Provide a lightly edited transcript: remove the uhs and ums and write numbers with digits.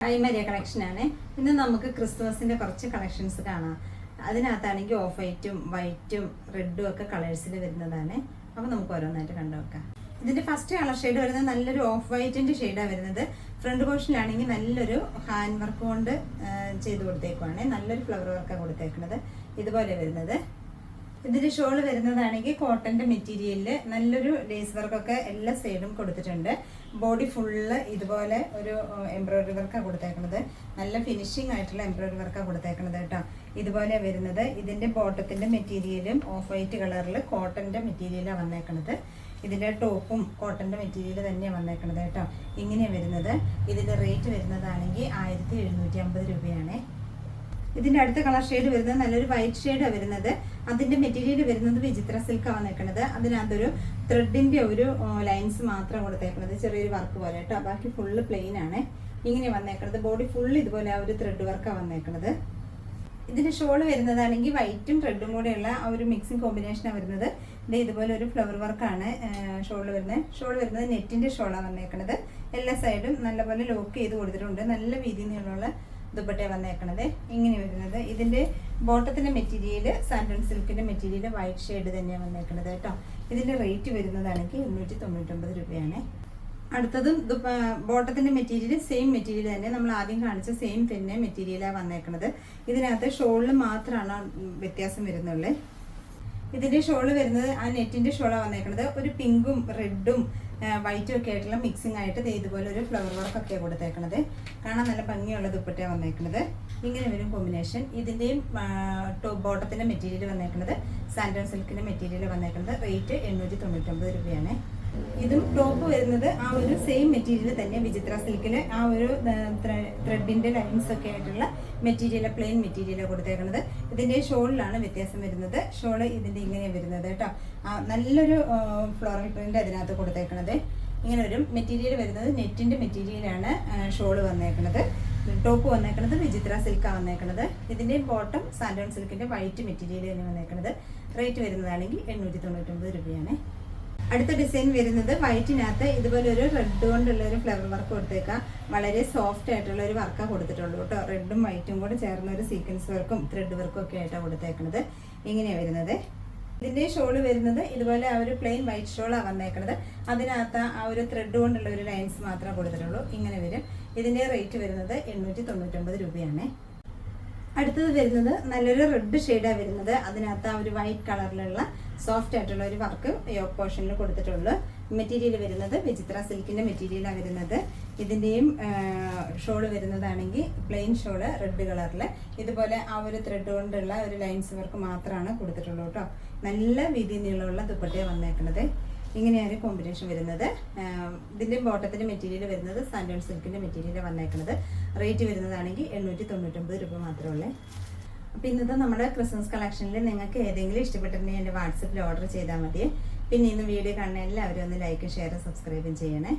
കൈമരിയ കളക്ഷനാണ്. ഇന്ന് നമുക്ക് ക്രിസ്മസിന്റെ കുറച്ച് കളക്ഷൻസ് കാണാം. അതിനകത്താണെങ്കിൽ ഓഫ് വൈറ്റും വൈറ്റും റെഡും ഒക്കെ കളേഴ്സിൽ വരുന്നതാണ്. അപ്പോൾ നമുക്ക് ഓരോന്നായിട്ട് കണ്ടു നോക്കാം. ഇതിന്റെ ഫസ്റ്റ് കളർ ഷെയ്ഡ് വരുന്നത് നല്ലൊരു ഓഫ് വൈറ്റിന്റെ ഷെയ്ഡാണ് വരുന്നത്. ഫ്രണ്ട് പോർഷനിലാണെങ്കിൽ നല്ലൊരു ഹാൻഡ് വർക്ക് കൊണ്ട് ചെയ്ത് കൊടുത്തേക്കുവാണ്. നല്ലൊരു ഫ്ലവർ വർക്കാണ് കൊടുത്തേക്കുന്നത്. ഇതുപോലെ വരുന്നത്. ഇതിന്റെ ഷോള് വരുന്നതാണെങ്കിൽ കോട്ടന്റെ മെറ്റീരിയലില് നല്ലൊരു ലേസ് വർക്കൊക്കെ എല്ലാ സൈഡും കൊടുത്തിട്ടുണ്ട്. ബോഡി ഫുള്ള് ഇതുപോലെ ഒരു എംബ്രോയിഡറി വർക്കാണ് കൊടുത്തേക്കുന്നത്. നല്ല ഫിനിഷിംഗ് ആയിട്ടുള്ള എംബ്രോയിഡറി വർക്കാണ് കൊടുത്തേക്കുന്നത് കേട്ടോ. ഇതുപോലെ വരുന്നത്. ഇതിന്റെ ബോട്ടത്തിന്റെ മെറ്റീരിയലും ഓഫ് വൈറ്റ് കളറിൽ കോട്ടന്റെ മെറ്റീരിയലാണ് വന്നേക്കുന്നത്. ഇതിന്റെ ടോപ്പും കോട്ടന്റെ മെറ്റീരിയൽ തന്നെയാണ് വന്നേക്കുന്നത് കേട്ടോ. ഇങ്ങനെയാണ് വരുന്നത്. ഇതിന്റെ റേറ്റ് വരുന്നതാണെങ്കിൽ 1750 രൂപയാണ്. ഇതിന്റെ അടുത്ത കളർ ഷെയ്ഡ് വരുന്നത് നല്ലൊരു വൈറ്റ് ഷെയ്ഡാണ് വരുന്നത്. അതിന്റെ മെറ്റീരിയൽ വരുന്നത് വിചിത്ര സിൽക്കാണ് വന്നേക്കുന്നത്. അതിനകത്തൊരു ത്രെഡിന്റെ ഒരു ലൈൻസ് മാത്രം കൊടുത്തേക്കുന്നത്, ചെറിയൊരു വർക്ക് പോലെ കേട്ടോ. ബാക്കി ഫുള്ള് പ്ലെയിൻ ആണ്. ഇങ്ങനെ വന്നേക്കുന്നത്. ബോഡി ഫുള്ള് ഇതുപോലെ ആ ഒരു ത്രെഡ് വർക്കാണ് വന്നേക്കുന്നത്. ഇതിന്റെ ഷോള് വരുന്നതാണെങ്കിൽ വൈറ്റും റെഡും കൂടെയുള്ള ആ ഒരു മിക്സിംഗ് കോമ്പിനേഷനാണ് വരുന്നത്. ഇതുപോലെ ഒരു ഫ്ലവർ വർക്കാണ് ഷോള് വരുന്നത്. ഷോള് വരുന്നത് നെറ്റിന്റെ ഷോളാണ് വന്നേക്കുന്നത്. എല്ലാ സൈഡും നല്ലപോലെ ലോക്ക് ചെയ്ത് കൊടുത്തിട്ടുണ്ട്. നല്ല വീതി നീളമുള്ള ദുപ്പട്ട വന്നേക്കണത്. ഇങ്ങനെ വരുന്നത്. ഇതിന്റെ ബോട്ടത്തിന്റെ മെറ്റീരിയൽ സാൻഡൺ സിൽക്കിന്റെ മെറ്റീരിയൽ വൈറ്റ് ഷെയ്ഡ് തന്നെയാണ് വന്നേക്കുന്നത് കേട്ടോ. ഇതിന്റെ റേറ്റ് വരുന്നതാണെങ്കിൽ 899 രൂപയാണ്. അടുത്തതും ബോട്ടത്തിന്റെ മെറ്റീരിയൽ സെയിം മെറ്റീരിയൽ തന്നെ, നമ്മൾ ആദ്യം കാണിച്ച സെയിം തന്നെ മെറ്റീരിയലാണ് വന്നേക്കുന്നത്. ഇതിനകത്ത് ഷോളിൽ മാത്രമാണ് വ്യത്യാസം വരുന്നുള്ളൂ. ഇതിന്റെ ഷോള് വരുന്നത് ആ നെറ്റിന്റെ ഷോളാണ് വന്നേക്കുന്നത്. ഒരു പിങ്കും റെഡും വൈറ്റും ഒക്കെ ആയിട്ടുള്ള മിക്സിംഗ് ആയിട്ട് ഇതുപോലെ ഒരു ഫ്ലവർ വർക്കൊക്കെ കൊടുത്തേക്കണത്. കാണാൻ നല്ല ഭംഗിയുള്ള ദുപ്പട്ടയാണ് വന്നേക്കുന്നത്. ഇങ്ങനെ വരും കോമ്പിനേഷൻ. ഇതിന്റെയും ബോട്ടത്തിന്റെ മെറ്റീരിയൽ വന്നേക്കുന്നത് സാൻഡൺ സിൽക്കിന്റെ മെറ്റീരിയൽ വന്നേക്കുന്നത്. റേറ്റ് 899 രൂപയാണ്. ഇതും ടോപ്പ് വരുന്നത് ആ ഒരു സെയിം മെറ്റീരിയൽ തന്നെ, വിചിത്ര സിൽക്കിൽ ആ ഒരു ത്രെഡിന്റെ ലൈൻസ് ഒക്കെ ആയിട്ടുള്ള മെറ്റീരിയൽ, പ്ലെയിൻ മെറ്റീരിയലാണ് കൊടുത്തേക്കുന്നത്. ഇതിന്റെ ഷോളിലാണ് വ്യത്യാസം വരുന്നത്. ഷോള് ഇതിന്റെ ഇങ്ങനെ വരുന്നത് കേട്ടോ. നല്ലൊരു ഫ്ലോറൽ പ്രിന്റ് അതിനകത്ത് കൊടുത്തേക്കണത്. ഇങ്ങനെ ഒരു മെറ്റീരിയൽ വരുന്നത് നെറ്റിന്റെ മെറ്റീരിയലാണ് ഷോള് വന്നേക്കുന്നത്. ടോപ്പ് വന്നേക്കുന്നത് വിചിത്ര സിൽക്കാണ് വന്നേക്കുന്നത്. ഇതിന്റെ ബോട്ടം സാൻഡൺ സിൽക്കിന്റെ വൈറ്റ് മെറ്റീരിയൽ തന്നെ വന്നേക്കുന്നത്. റേറ്റ് വരുന്നതാണെങ്കിൽ 899 രൂപയാണ്. അടുത്ത ഡിസൈൻ വരുന്നത് വൈറ്റിനകത്ത് ഇതുപോലെ ഒരു റെഡ് കൊണ്ടുള്ള ഒരു ഫ്ലവർ വർക്ക് കൊടുത്തേക്കാം. വളരെ സോഫ്റ്റ് ആയിട്ടുള്ള ഒരു വർക്കാണ് കൊടുത്തിട്ടുള്ളൂ കേട്ടോ. റെഡും വൈറ്റും കൂടെ ചേർന്ന ഒരു സീക്വൻസ് വർക്കും ത്രെഡ് വർക്കും ഒക്കെ ആയിട്ടാണ് കൊടുത്തേക്കുന്നത്. ഇങ്ങനെയാണ് വരുന്നത്. ഇതിന്റെ ഷോള് വരുന്നത് ഇതുപോലെ ആ ഒരു പ്ലെയിൻ വൈറ്റ് ഷോളാണ് വന്നേക്കുന്നത്. അതിനകത്ത് ആ ഒരു ത്രെഡ് കൊണ്ടുള്ള ഒരു ലൈൻസ് മാത്രമേ കൊടുത്തിട്ടുള്ളൂ. ഇങ്ങനെ വരും. ഇതിന്റെ റേറ്റ് വരുന്നത് 899 രൂപയാണ്. അടുത്തത് വരുന്നത് നല്ലൊരു റെഡ് ഷെയ്ഡാണ് വരുന്നത്. അതിനകത്ത് ആ ഒരു വൈറ്റ് കളറിലുള്ള സോഫ്റ്റ് ആയിട്ടുള്ള ഒരു വർക്ക് യോക്ക് പോർഷനിൽ കൊടുത്തിട്ടുള്ളൂ. മെറ്റീരിയൽ വരുന്നത് വിചിത്ര സിൽക്കിന്റെ മെറ്റീരിയലാണ് വരുന്നത്. ഇതിന്റെയും ഷോള് വരുന്നതാണെങ്കിൽ പ്ലെയിൻ ഷോള് റെഡ് കളറിൽ ഇതുപോലെ ആ ഒരു ത്രെഡ് കൊണ്ടുള്ള ഒരു ലൈൻസ് വർക്ക് മാത്രമാണ് കൊടുത്തിട്ടുള്ളൂ കേട്ടോ. നല്ല വീതി നീളമുള്ള ദുപ്പട്ടയാണ് വന്നേക്കുന്നത്. ഇങ്ങനെയാണ് കോമ്പിനേഷൻ വരുന്നത്. ഇതിന്റെ ബോട്ടത്തിന്റെ മെറ്റീരിയൽ വരുന്നത് സാൻഡൺ സിൽക്കിന്റെ മെറ്റീരിയൽ വന്നേക്കുന്നത്. റേറ്റ് വരുന്നതാണെങ്കിൽ 899 രൂപ മാത്രമേ ഉള്ളൂ. അപ്പോൾ ഇന്നത്തെ നമ്മുടെ ക്രിസ്മസ് കളക്ഷനിൽ നിങ്ങൾക്ക് ഏതെങ്കിലും ഇഷ്ടപ്പെട്ടിട്ടുണ്ടെങ്കിൽ എൻ്റെ വാട്സപ്പിൽ ഓർഡർ ചെയ്താൽ മതി. പിന്നെ ഇന്ന് വീഡിയോ കാണുന്ന എല്ലാവരും ഒന്ന് ലൈക്കും ഷെയറും സബ്സ്ക്രൈബും ചെയ്യണേ.